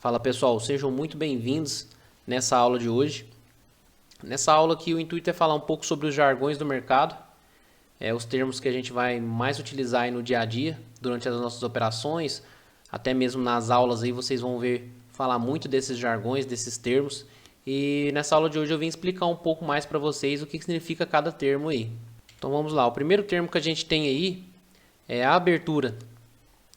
Fala pessoal, sejam muito bem-vindos nessa aula de hoje. Nessa aula aqui o intuito é falar um pouco sobre os jargões do mercado, os termos que a gente vai mais utilizar aí no dia a dia, durante as nossas operações, até mesmo nas aulas aí vocês vão ver falar muito desses jargões, desses termos. E nessa aula de hoje eu vim explicar um pouco mais para vocês o que significa cada termo aí. Então vamos lá, o primeiro termo que a gente tem aí é a abertura.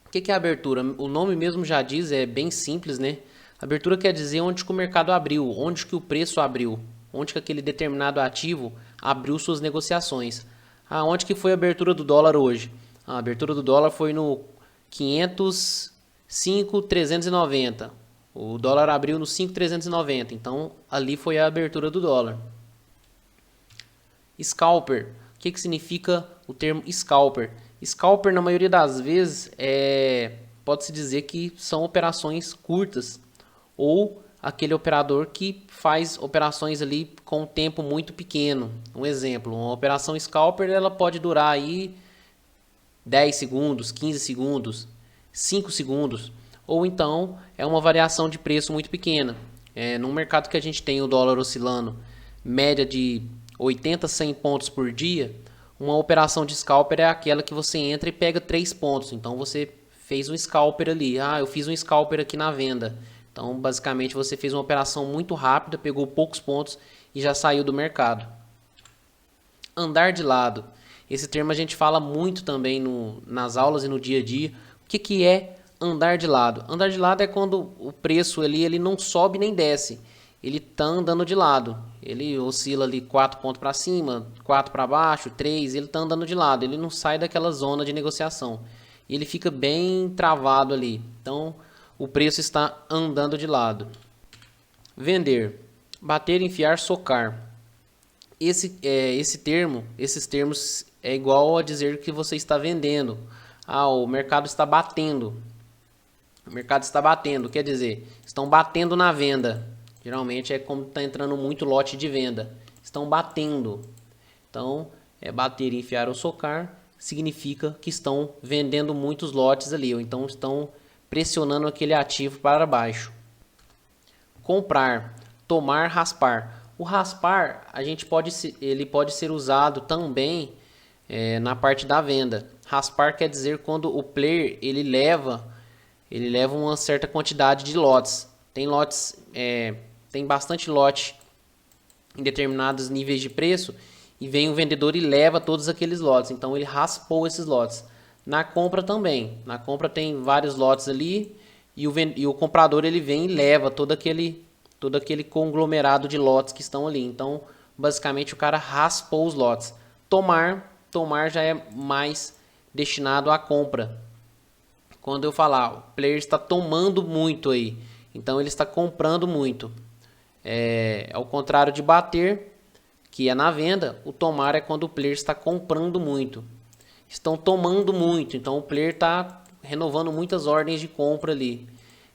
O que é a abertura? O nome mesmo já diz, é bem simples, né? Abertura quer dizer onde que o mercado abriu, onde que o preço abriu, onde que aquele determinado ativo abriu suas negociações. Onde que foi a abertura do dólar hoje? A abertura do dólar foi no 505,390. O dólar abriu no 5,390, então ali foi a abertura do dólar. Scalper. O que significa o termo scalper? Scalper, na maioria das vezes, pode-se dizer que são operações curtas ou aquele operador que faz operações ali com um tempo muito pequeno. Um exemplo, uma operação scalper ela pode durar aí 10 segundos, 15 segundos, 5 segundos, ou então é uma variação de preço muito pequena. No mercado que a gente tem o dólar oscilando média de 80 a 100 pontos por dia, uma operação de scalper é aquela que você entra e pega 3 pontos. Então você fez um scalper ali. Eu fiz um scalper aqui na venda. Então basicamente você fez uma operação muito rápida, pegou poucos pontos e já saiu do mercado. Andar de lado. Esse termo a gente fala muito também nas aulas e no dia a dia. O que é andar de lado? Andar de lado é quando o preço ali, ele não sobe nem desce. Ele está andando de lado. Ele oscila ali 4 pontos para cima, 4 para baixo, 3. Ele está andando de lado. Ele não sai daquela zona de negociação. Ele fica bem travado ali. Então, o preço está andando de lado. Vender. Bater, enfiar, socar. Esses termos é igual a dizer que você está vendendo. O mercado está batendo. O mercado está batendo, quer dizer, estão batendo na venda. Geralmente é como está entrando muito lote de venda. Estão batendo. Então, bater, enfiar ou socar significa que estão vendendo muitos lotes ali, ou então estão pressionando aquele ativo para baixo. Comprar, tomar, raspar. O raspar, ele pode ser usado também na parte da venda. Raspar quer dizer quando o player ele leva uma certa quantidade de lotes. Tem bastante lote em determinados níveis de preço e vem o vendedor e leva todos aqueles lotes. Então ele raspou esses lotes. Na compra também. Na compra tem vários lotes ali e o comprador ele vem e leva todo aquele conglomerado de lotes que estão ali. Então, basicamente o cara raspou os lotes. Tomar já é mais destinado à compra. Quando eu falar, o player está tomando muito aí, então ele está comprando muito. Ao contrário de bater, que é na venda, o tomar é quando o player está comprando muito. Estão tomando muito, então o player está renovando muitas ordens de compra ali.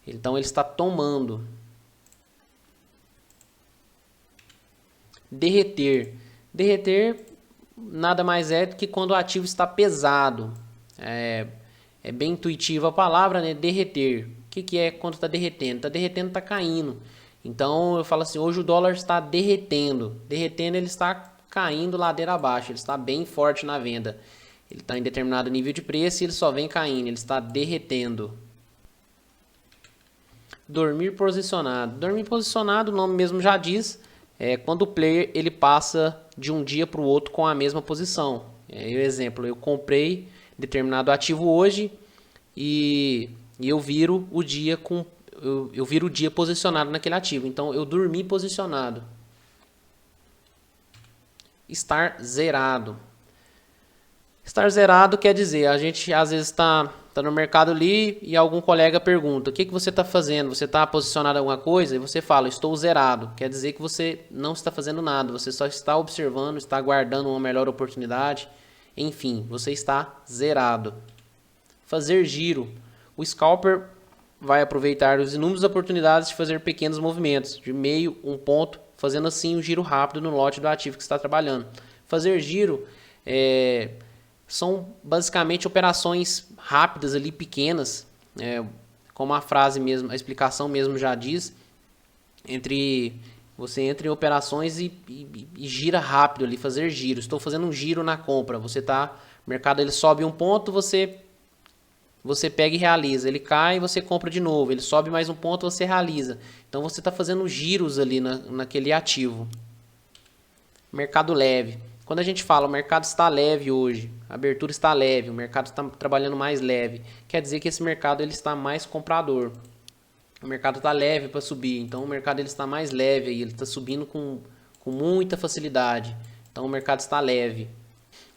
Então ele está tomando. Derreter. Derreter nada mais é do que quando o ativo está pesado. É bem intuitiva a palavra, né? Derreter. O que é quando está derretendo? Está derretendo, está caindo. Então eu falo assim, hoje o dólar está derretendo. Derretendo, ele está caindo ladeira abaixo. Ele está bem forte na venda. Ele está em determinado nível de preço e ele só vem caindo. Ele está derretendo. Dormir posicionado. Dormir posicionado, o nome mesmo já diz, é quando o player ele passa de um dia para o outro com a mesma posição. Exemplo, eu comprei determinado ativo hoje e eu viro o dia eu viro o dia posicionado naquele ativo. Então eu dormi posicionado. Estar zerado. Estar zerado quer dizer, a gente às vezes está no mercado ali e algum colega pergunta, o que você está fazendo? Você está posicionado em alguma coisa? E você fala, estou zerado. Quer dizer que você não está fazendo nada, você só está observando, está aguardando uma melhor oportunidade. Enfim, você está zerado. Fazer giro. O scalper vai aproveitar as inúmeras oportunidades de fazer pequenos movimentos, de meio, um ponto, fazendo assim um giro rápido no lote do ativo que está trabalhando. Fazer giro são basicamente operações rápidas ali, pequenas. como a frase mesmo, a explicação mesmo já diz, você entra em operações e gira rápido ali, fazer giros. Estou fazendo um giro na compra. O mercado ele sobe um ponto, você pega e realiza. Ele cai, você compra de novo. Ele sobe mais um ponto, você realiza. Então você está fazendo giros ali naquele ativo. Mercado leve. Quando a gente fala o mercado está leve hoje, a abertura está leve, o mercado está trabalhando mais leve, quer dizer que esse mercado ele está mais comprador. O mercado está leve para subir, então o mercado ele está mais leve, ele está subindo com muita facilidade. Então o mercado está leve.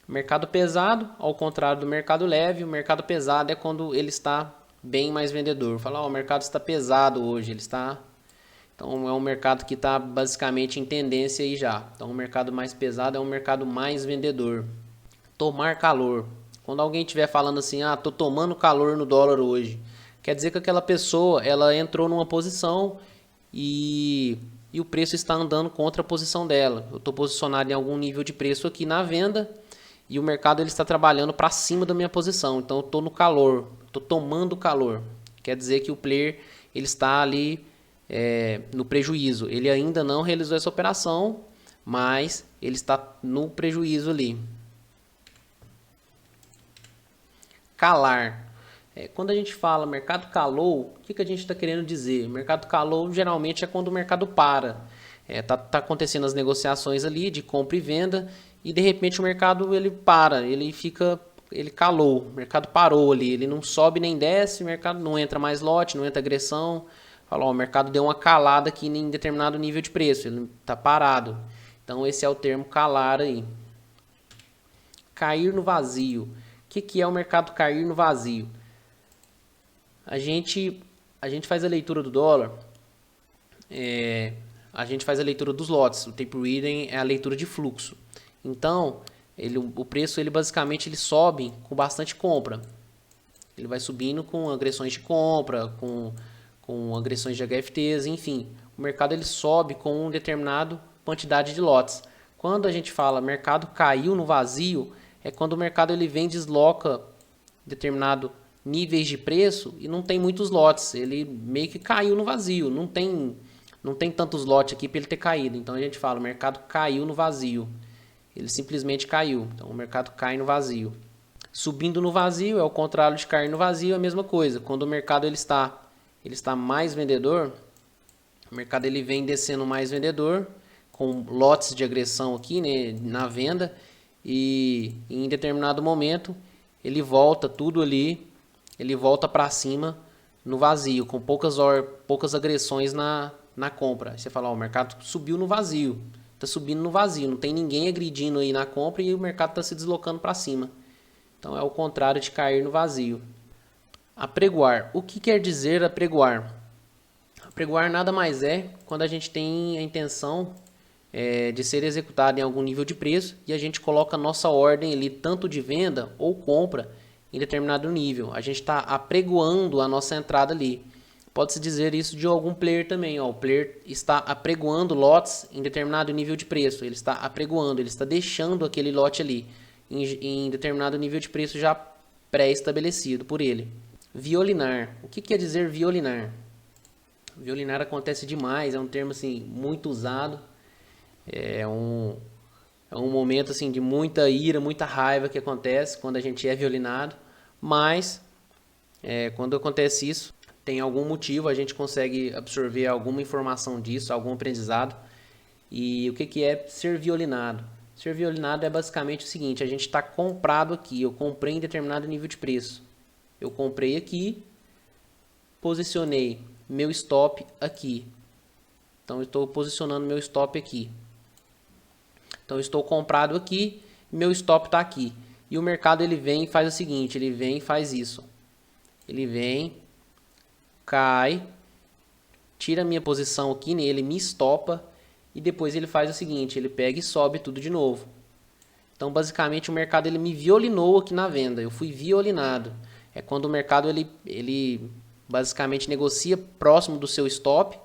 Mercado pesado, ao contrário do mercado leve, o mercado pesado é quando ele está bem mais vendedor. Falar, o mercado está pesado hoje, então é um mercado que está basicamente em tendência aí já. Então o mercado mais pesado é um mercado mais vendedor. Tomar calor. Quando alguém estiver falando assim, tô tomando calor no dólar hoje, quer dizer que aquela pessoa ela entrou numa posição e o preço está andando contra a posição dela. Eu estou posicionado em algum nível de preço aqui na venda e o mercado ele está trabalhando para cima da minha posição. Então eu estou no calor, estou tomando calor. Quer dizer que o player ele está ali no prejuízo. Ele ainda não realizou essa operação, mas ele está no prejuízo ali. Calar. Quando a gente fala mercado calou, o que a gente está querendo dizer? Mercado calou geralmente é quando o mercado para. Tá acontecendo as negociações ali de compra e venda e de repente o mercado ele para, ele calou, o mercado parou ali, ele não sobe nem desce, o mercado não entra mais lote, não entra agressão. O mercado deu uma calada aqui em determinado nível de preço, ele está parado. Então esse é o termo calar aí. Cair no vazio. O que é o mercado cair no vazio? A gente faz a leitura do dólar, a gente faz a leitura dos lotes. O tape reading é a leitura de fluxo. Então, o preço ele basicamente ele sobe com bastante compra. Ele vai subindo com agressões de compra, com agressões de HFTs, enfim. O mercado ele sobe com uma determinada quantidade de lotes. Quando a gente fala mercado caiu no vazio, é quando o mercado ele vem e desloca determinado níveis de preço e não tem muitos lotes. Ele meio que caiu no vazio. Não tem tantos lotes aqui para ele ter caído. Então a gente fala o mercado caiu no vazio. Ele simplesmente caiu. Então o mercado cai no vazio. Subindo no vazio é o contrário de cair no vazio, é a mesma coisa. Quando o mercado ele está mais vendedor, o mercado ele vem descendo mais vendedor, com lotes de agressão aqui, né, na venda, e em determinado momento ele volta tudo ali, ele volta para cima no vazio, com poucas agressões na compra. Aí você fala, o mercado subiu no vazio, está subindo no vazio, não tem ninguém agredindo aí na compra e o mercado está se deslocando para cima. Então é o contrário de cair no vazio. Apregoar. O que quer dizer apregoar? Apregoar nada mais é quando a gente tem a intenção de ser executado em algum nível de preço e a gente coloca a nossa ordem ali, tanto de venda ou compra, em determinado nível. A gente está apregoando a nossa entrada ali. Pode-se dizer isso de algum player também. O player está apregoando lotes em determinado nível de preço. Ele está apregoando, ele está deixando aquele lote ali em determinado nível de preço já pré-estabelecido por ele. Violinar. O que quer dizer violinar? Violinar acontece demais, é um termo assim, muito usado. É um momento assim, de muita ira, muita raiva que acontece quando a gente é violinado. Mas, quando acontece isso, tem algum motivo, a gente consegue absorver alguma informação disso, algum aprendizado. E o que é ser violinado? Ser violinado é basicamente o seguinte, a gente está comprado aqui, eu comprei em determinado nível de preço. Eu comprei aqui, posicionei meu stop aqui. Então, eu estou posicionando meu stop aqui. Então, eu estou comprado aqui, meu stop está aqui. E o mercado ele vem e faz o seguinte, ele vem e faz isso. Ele vem, cai, tira a minha posição aqui, né? Ele me estopa e depois ele faz o seguinte, ele pega e sobe tudo de novo. Então, basicamente, o mercado ele me violinou aqui na venda. Eu fui violinado. É quando o mercado ele basicamente negocia próximo do seu stop,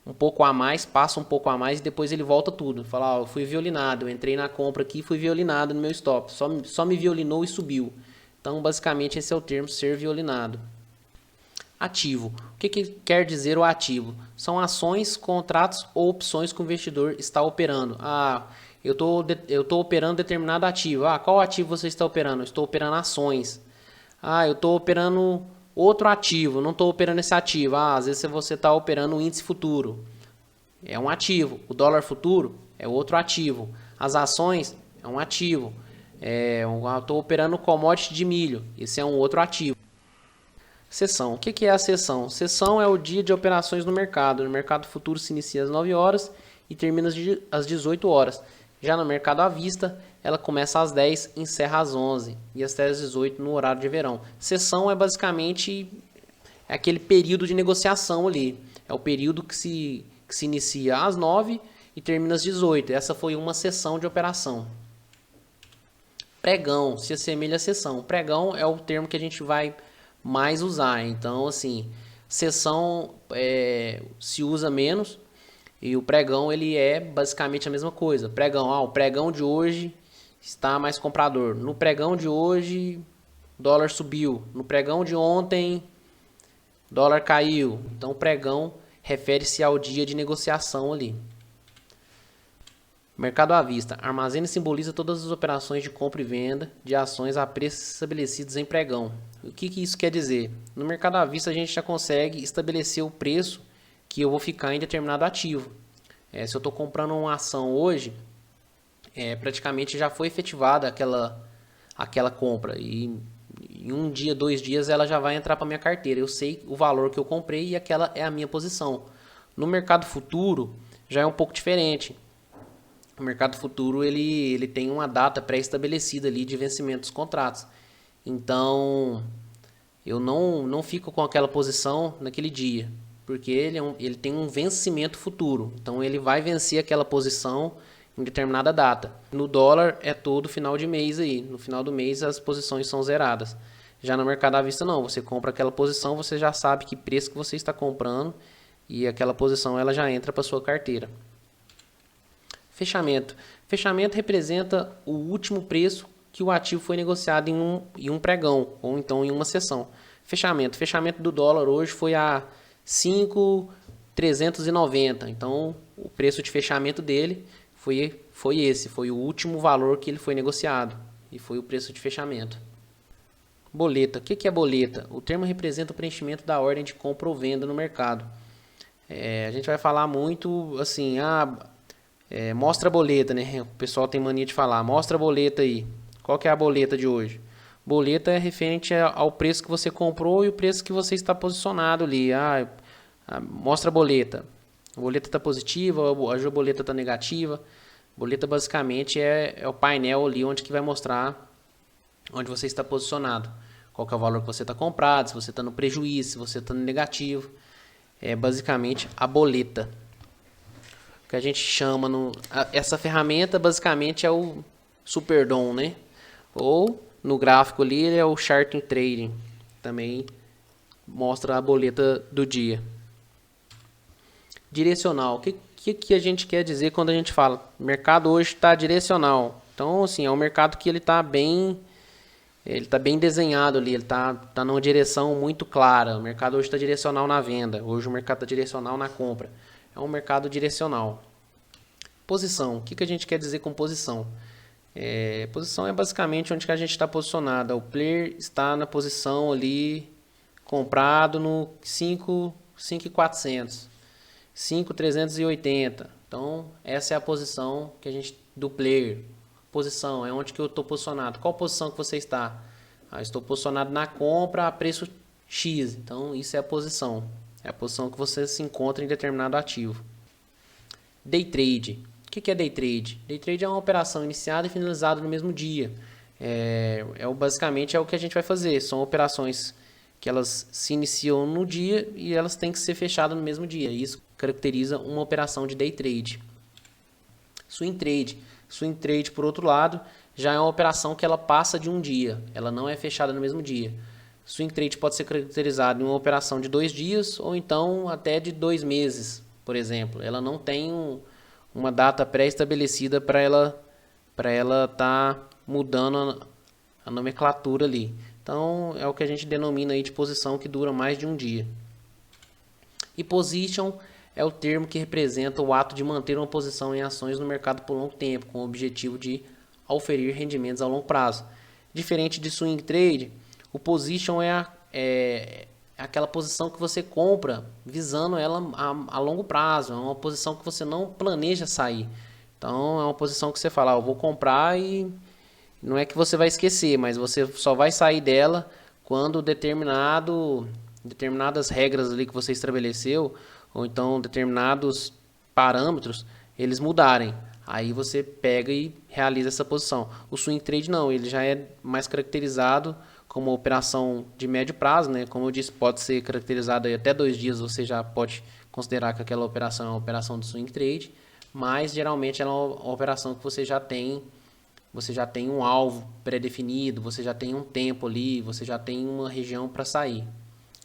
um pouco a mais, passa um pouco a mais e depois ele volta tudo. Fala, eu fui violinado, eu entrei na compra aqui e fui violinado no meu stop. Só me violinou e subiu. Então, basicamente, esse é o termo ser violinado. Ativo. O que quer dizer o ativo? São ações, contratos ou opções que o investidor está operando. Eu tô operando determinado ativo. Qual ativo você está operando? Eu estou operando ações. Eu estou operando outro ativo, não estou operando esse ativo. Às vezes você está operando um índice futuro. É um ativo. O dólar futuro é outro ativo. As ações é um ativo. Eu estou operando commodity de milho. Esse é um outro ativo. Sessão. O que é a sessão? Sessão é o dia de operações no mercado. No mercado futuro se inicia às 9 horas e termina às 18 horas. Já no mercado à vista, ela começa às 10 e encerra às 11 e até às 18 no horário de verão. Sessão é basicamente aquele período de negociação ali. É o período que se inicia às 9 e termina às 18. Essa foi uma sessão de operação. Pregão se assemelha a sessão. Pregão é o termo que a gente vai mais usar. Então, assim, sessão se usa menos e o pregão ele é basicamente a mesma coisa. Pregão, o pregão de hoje está mais comprador. No pregão de hoje, dólar subiu. No pregão de ontem, dólar caiu. Então, o pregão refere-se ao dia de negociação ali. Mercado à vista. Armazena e simboliza todas as operações de compra e venda de ações a preços estabelecidos em pregão. O que isso quer dizer? No mercado à vista a gente já consegue estabelecer o preço que eu vou ficar em determinado ativo. Se eu estou comprando uma ação hoje, praticamente já foi efetivada aquela compra. E em um dia, 2 dias ela já vai entrar para minha carteira. Eu sei o valor que eu comprei e aquela é a minha posição. No mercado futuro já é um pouco diferente. O mercado futuro ele tem uma data pré-estabelecida ali de vencimento dos contratos. Então, eu não fico com aquela posição naquele dia, porque ele tem um vencimento futuro. Então, ele vai vencer aquela posição em determinada data. No dólar é todo final de mês aí. No final do mês as posições são zeradas. Já no mercado à vista não. Você compra aquela posição, você já sabe que preço que você está comprando e aquela posição ela já entra para sua carteira. Fechamento. Fechamento representa o último preço que o ativo foi negociado em um pregão, ou então em uma sessão. Fechamento. Fechamento do dólar hoje foi a 5,390. Então, o preço de fechamento dele foi esse. Foi o último valor que ele foi negociado. E foi o preço de fechamento. Boleta. O que é boleta? O termo representa o preenchimento da ordem de compra ou venda no mercado. A gente vai falar muito assim, mostra a boleta, né? O pessoal tem mania de falar, mostra a boleta aí. Qual que é a boleta de hoje? Boleta é referente ao preço que você comprou e o preço que você está posicionado ali. Mostra a boleta. A boleta está positiva, a boleta está negativa. Boleta basicamente é o painel ali onde que vai mostrar onde você está posicionado. Qual que é o valor que você está comprado, se você está no prejuízo, se você está no negativo. É basicamente a boleta. Que a gente chama essa ferramenta basicamente é o Superdom, né? Ou no gráfico ali ele é o Charting Trading, também mostra a boleta do dia. Direcional. O que a gente quer dizer quando a gente fala mercado hoje está direcional? Então assim, é um mercado que ele está bem desenhado ali, ele tá numa direção muito clara. O mercado hoje está direcional na venda, hoje o mercado está direcional na compra. É um mercado direcional. Posição. O que a gente quer dizer com posição? Posição é basicamente onde que a gente está posicionado. O player está na posição ali comprado no 5.400, 5.380. Então, essa é a posição que a gente do player. Posição é onde que eu estou posicionado. Qual posição que você está? Estou posicionado na compra a preço X. Então, isso é a posição. É a posição que você se encontra em determinado ativo. Day trade. O que é day trade? Day trade é uma operação iniciada e finalizada no mesmo dia. Basicamente é o que a gente vai fazer. São operações que elas se iniciam no dia e elas têm que ser fechadas no mesmo dia. Isso caracteriza uma operação de day trade. Swing trade. Swing trade, por outro lado, já é uma operação que ela passa de um dia. Ela não é fechada no mesmo dia. Swing trade pode ser caracterizado em uma operação de 2 dias ou então até de 2 meses, por exemplo. Ela não tem uma data pré-estabelecida para ela estar mudando a nomenclatura ali. Então é o que a gente denomina aí de posição que dura mais de um dia. E position é o termo que representa o ato de manter uma posição em ações no mercado por longo tempo, com o objetivo de oferir rendimentos a longo prazo. Diferente de swing trade, o position é aquela posição que você compra visando ela a longo prazo. É uma posição que você não planeja sair. Então é uma posição que você fala, eu vou comprar e não é que você vai esquecer, mas você só vai sair dela quando determinadas regras ali que você estabeleceu, ou então determinados parâmetros, eles mudarem. Aí você pega e realiza essa posição. O swing trade não, ele já é mais caracterizado como uma operação de médio prazo, né? Como eu disse, pode ser caracterizado aí até 2 dias, você já pode considerar que aquela operação é uma operação de swing trade, mas geralmente ela é uma operação que você já tem um alvo pré-definido, você já tem um tempo ali, você já tem uma região para sair.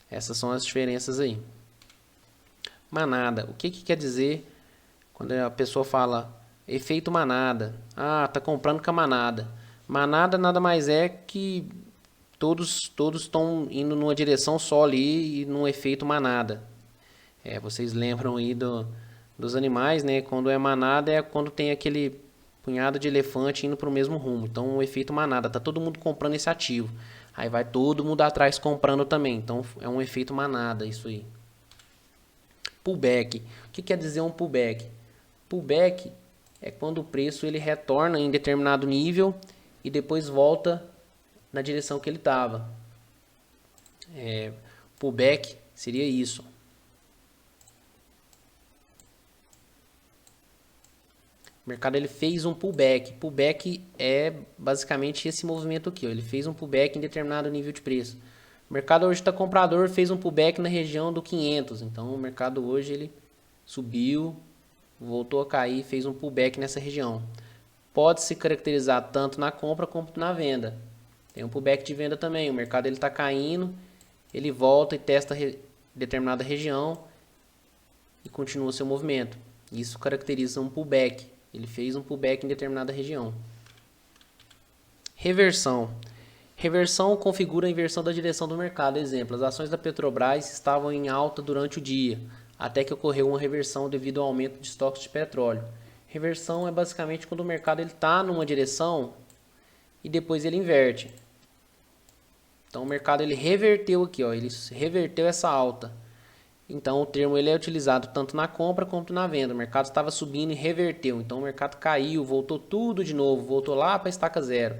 Essas são as diferenças aí. Manada. O que quer dizer quando a pessoa fala efeito manada? Ah, tá comprando com a manada. Manada nada mais é que todos estão indo numa direção só ali e num efeito manada. Vocês lembram aí dos animais, né? Quando é manada é quando tem aquele punhado de elefante indo para o mesmo rumo. Então, o efeito manada, tá todo mundo comprando esse ativo. Aí vai todo mundo atrás comprando também. Então, é um efeito manada isso aí. Pullback. O que quer dizer um pullback? Pullback é quando o preço ele retorna em determinado nível e depois volta na direção que ele estava. Pullback seria isso. O mercado ele fez um pullback. Pullback é basicamente esse movimento aqui. Ó. Ele fez um pullback em determinado nível de preço. O mercado hoje está comprador, fez um pullback na região do 500. Então o mercado hoje ele subiu, voltou a cair, fez um pullback nessa região. Pode se caracterizar tanto na compra quanto na venda. Tem um pullback de venda também. O mercado ele está caindo, ele volta e testa determinada região e continua seu movimento. Isso caracteriza um pullback. Ele fez um pullback em determinada região. Reversão. Reversão configura a inversão da direção do mercado. Exemplo, as ações da Petrobras estavam em alta durante o dia, até que ocorreu uma reversão devido ao aumento de estoques de petróleo. Reversão é basicamente quando o mercado está numa direção e depois ele inverte. Então o mercado ele reverteu aqui, ó, ele reverteu essa alta. Então o termo ele é utilizado tanto na compra quanto na venda. O mercado estava subindo e reverteu. Então o mercado caiu, voltou tudo de novo, voltou lá para a estaca zero.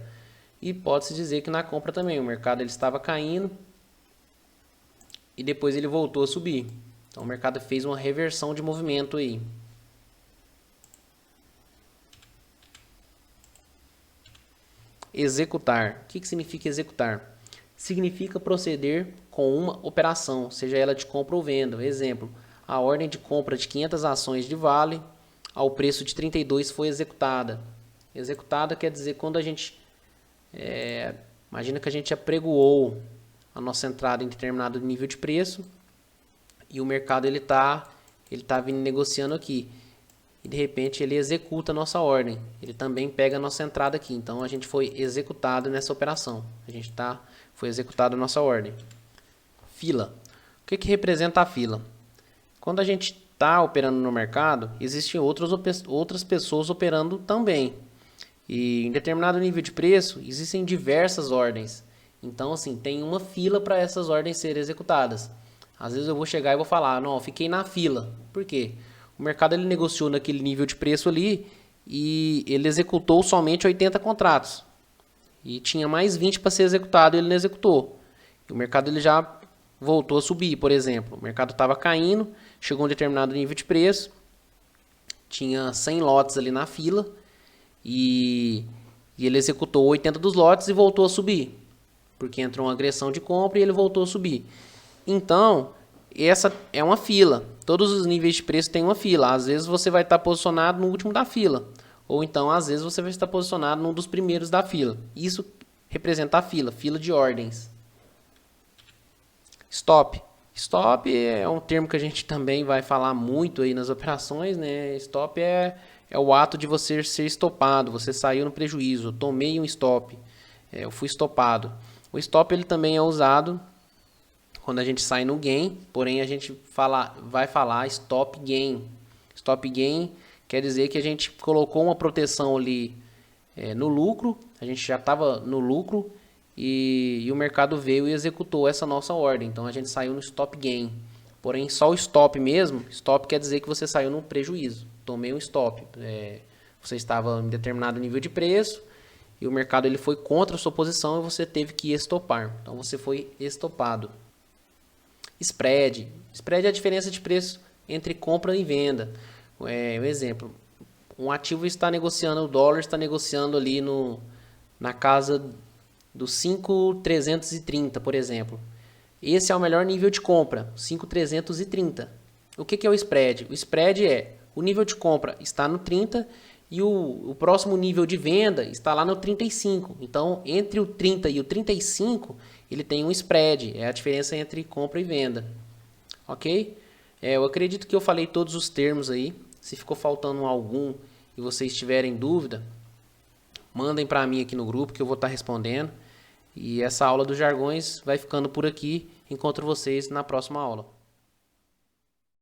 E pode-se dizer que na compra também. O mercado ele estava caindo e depois ele voltou a subir. Então o mercado fez uma reversão de movimento aí. Executar. O que significa executar? Significa proceder com uma operação, seja ela de compra ou venda. Exemplo, a ordem de compra de 500 ações de Vale ao preço de 32 foi executada. Executada quer dizer quando a gente... imagina que a gente apregoou a nossa entrada em determinado nível de preço e o mercado ele tá vindo negociando aqui. E de repente ele executa a nossa ordem. Ele também pega a nossa entrada aqui. Então a gente foi executado nessa operação. Foi executada a nossa ordem. Fila. O que representa a fila? Quando a gente está operando no mercado, existem outras pessoas operando também. E em determinado nível de preço, existem diversas ordens. Então, assim, tem uma fila para essas ordens serem executadas. Às vezes eu vou chegar e vou falar, não, eu fiquei na fila. Por quê? O mercado ele negociou naquele nível de preço ali e ele executou somente 80 contratos. E tinha mais 20 para ser executado e ele não executou. E o mercado ele já voltou a subir, por exemplo. O mercado estava caindo, chegou a um determinado nível de preço, tinha 100 lotes ali na fila e ele executou 80 dos lotes e voltou a subir. Porque entrou uma agressão de compra e ele voltou a subir. Então, essa é uma fila. Todos os níveis de preço têm uma fila. Às vezes você vai estar posicionado no último da fila. Ou então, às vezes, você vai estar posicionado num dos primeiros da fila. Isso representa a fila, fila de ordens. Stop. Stop é um termo que a gente também vai falar muito aí nas operações, né? Stop é o ato de você ser estopado. Você saiu no prejuízo. Eu tomei um stop. Eu fui estopado. O stop ele também é usado quando a gente sai no gain, porém a gente vai falar stop gain. Stop gain quer dizer que a gente colocou uma proteção ali no lucro, a gente já estava no lucro e o mercado veio e executou essa nossa ordem. Então a gente saiu no stop gain. Porém, só o stop mesmo, stop quer dizer que você saiu no prejuízo. Tomei um stop. Você estava em determinado nível de preço e o mercado ele foi contra a sua posição e você teve que estopar. Então você foi estopado. Spread. Spread é a diferença de preço entre compra e venda. Um exemplo. Um ativo está negociando, o dólar está negociando ali na casa dos 5.330, por exemplo. Esse é o melhor nível de compra, 5.330. O que é o spread? O spread é o nível de compra está no 30 e o próximo nível de venda está lá no 35. Então, entre o 30 e o 35, ele tem um spread, é a diferença entre compra e venda. Ok? Eu acredito que eu falei todos os termos aí. Se ficou faltando algum e vocês tiverem dúvida, mandem para mim aqui no grupo que eu vou estar respondendo. E essa aula dos jargões vai ficando por aqui. Encontro vocês na próxima aula.